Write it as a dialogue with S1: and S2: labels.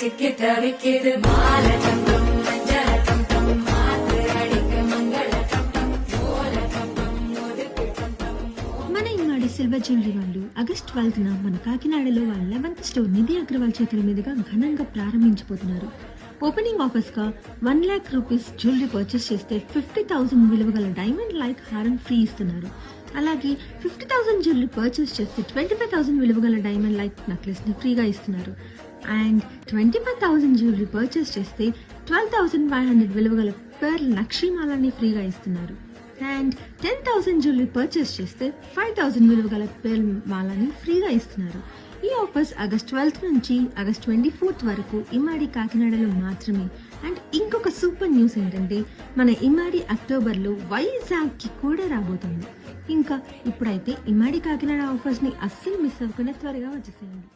S1: சிக்கி தவிக்கிது மால தங்கம் மஞ்சள தங்கம் மாத்து அடிக்க மங்கள தங்கம் ஓல தங்கம் ஒதுக்கு தங்கம்.
S2: మన ఇమ్మాడి సిల్వర్ జ్యువెలరీ వాళ్ళు ఆగస్ట్ 12న మన కాకినాడలో వాళ్ళ 11th స్టోర్ నిధి అగ్రవాల్ చేతుల మీదుగా ఘనంగా ప్రారంభించబోతున్నారు. ఓపెనింగ్ ఆఫర్స్ గా 1 lakh రూపీస్ జ్యువెలరీ పర్చేస్ చేస్తే 50,000 విలువ గల డైమండ్ లైక్ హారం ఫ్రీ ఇస్తున్నారు. అలాగే 50,000 జ్యువెలరీ పర్చేస్ చేస్తే 25,000 విలువ గల డైమండ్ లైక్ నెక్లెస్ ని ఫ్రీగా ఇస్తున్నారు. అండ్ 25,000 జ్యువెలరీ పర్చేస్ చేస్తే 12,500 విలువ గల పెర్ల్ నక్షీమాలని ఫ్రీగా ఇస్తున్నారు. అండ్ 10,000 జ్యువెలరీ పర్చేస్ చేస్తే 5,000 విలువ గల పెర్ల్ మాలని ఫ్రీగా ఇస్తున్నారు. ఈ ఆఫర్స్ ఆగస్ట్ 12th నుంచి ఆగస్ట్ 24th వరకు ఇమ్మాడి కాకినాడలో మాత్రమే. అండ్ ఇంకొక సూపర్ న్యూస్ ఏంటంటే మన ఇమ్మాడి అక్టోబర్లో వైజాగ్కి కూడా రాబోతుంది. ఇంకా ఇప్పుడైతే ఇమ్మాడి కాకినాడ ఆఫర్స్ని అస్సలు మిస్ అవ్వకుండా త్వరగా వచ్చేసేయండి.